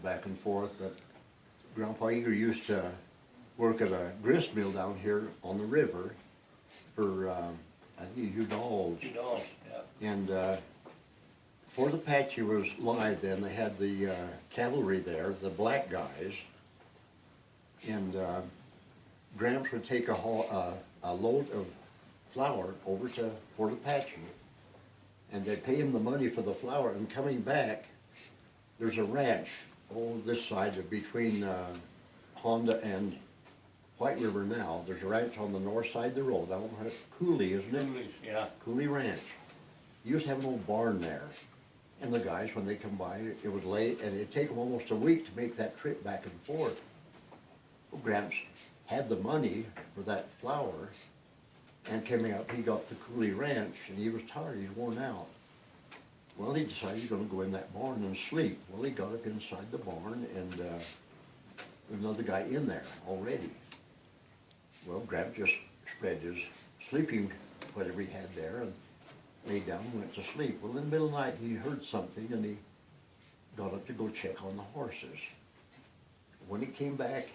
back and forth, but Grandpa Eager used to work at a grist mill down here on the river for, I think, Udall's. Udall's, yeah. And Fort Apache was live then. They had the cavalry there, the black guys. And Gramps would take a load of flour over to Fort Apache. And they'd pay him the money for the flour. And coming back, there's a ranch on this side of between Honda and White River now. There's a ranch on the north side of the road. I don't know how to, Cooley, isn't it? Cooley's, yeah. Cooley Ranch. You used to have an old barn there. And the guys, when they come by, it was late, and it'd take them almost a week to make that trip back and forth. Well, Gramps had the money for that flour, and coming up, he got the Cooley Ranch, and he was tired, he's worn out. Well, he decided he's gonna go in that barn and sleep. Well, he got up inside the barn, and there was another guy in there already. Well, Gramps just spread his sleeping, whatever he had there, and laid down and went to sleep. Well, in the middle of the night, he heard something, and he got up to go check on the horses. When he came back,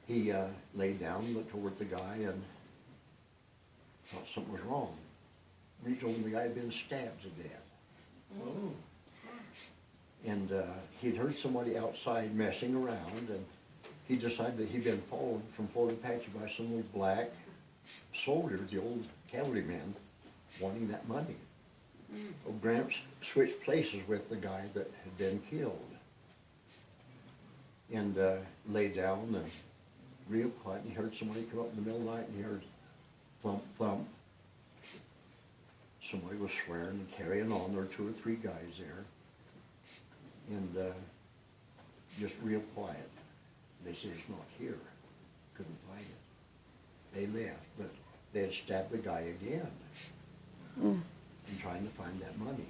he laid down, looked over at the guy, and thought something was wrong. And he told him the guy had been stabbed to death. Oh. And he'd heard somebody outside messing around, and he decided that he'd been followed from Fort Apache by some old black soldiers, the old cavalrymen, wanting that money. Well, Gramps switched places with the guy that had been killed. And lay down and real quiet, and he heard somebody come up in the middle of the night, and he heard thump, thump. Somebody was swearing and carrying on. There were 2 or 3 guys there. And just real quiet. They said, it's not here. Couldn't find it. They left, but they had stabbed the guy again in trying to find that money.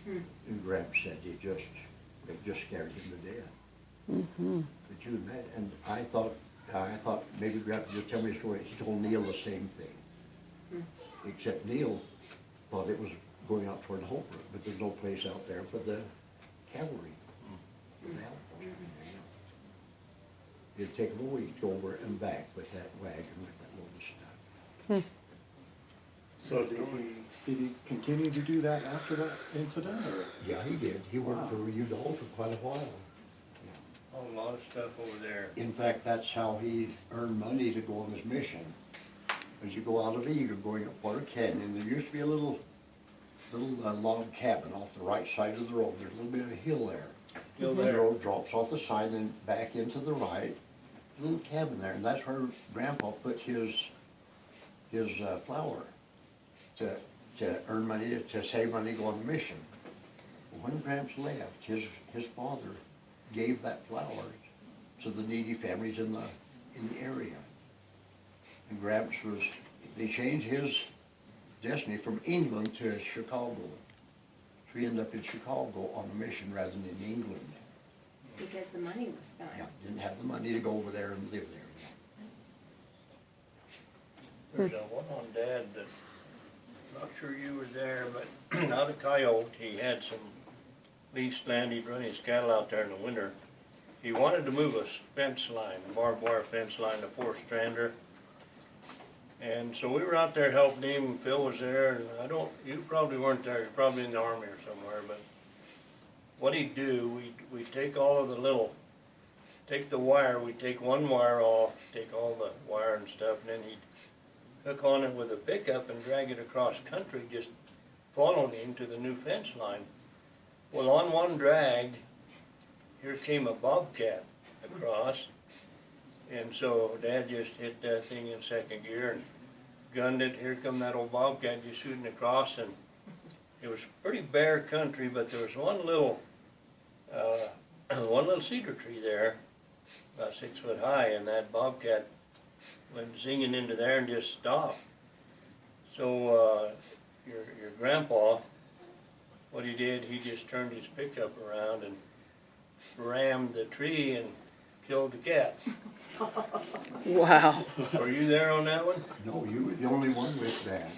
And Gramps said it just scared him to death. Could you imagine? And I thought maybe Gramps would just tell me a story. He told Neil the same thing. Except Neil thought it was going out toward Holbrook, but there's no place out there for the cavalry. It'd take them a week to go over and back with that wagon with that load of stuff. So did he continue to do that after that incident, or? Yeah, he did. He worked for Udall for quite a while. A lot of stuff over there. In fact, that's how he earned money to go on his mission. As you go out of Eager, going up Water Canyon, there used to be a little log cabin off the right side of the road. There's a little bit of a hill there. Still The there. road drops off the side and back into the right. A little cabin there, and that's where Grandpa put his flour to earn money, to save money, go on the mission. When Gramps left, his father gave that flour to the needy families in the area. And Gramps they changed his destiny from England to Chicago. So he ended up in Chicago on a mission rather than in England. Because the money was gone. Yeah, didn't have the money to go over there and live there. There's one on Dad that, not sure you were there, but out of Coyote, he had some leased land. He'd run his cattle out there in the winter. He wanted to move a fence line, a barbed wire fence line, a 4-strander. And so we were out there helping him. Phil was there, and you probably weren't there. You're probably in the Army or somewhere, but what he'd do, we'd take all of take the wire, we'd take one wire off, take all the wire and stuff, and then he'd hook on it with a pickup and drag it across country, just following him to the new fence line. Well, on one drag, here came a bobcat across, and so Dad just hit that thing in second gear and gunned it. Here come that old bobcat just shooting across, and it was pretty bare country, but there was one little cedar tree there, about 6 foot high, and that bobcat went zinging into there and just stopped. So your grandpa, what he did, he just turned his pickup around and rammed the tree and killed the cat. Wow. Were you there on that one? No, you were the only one with that.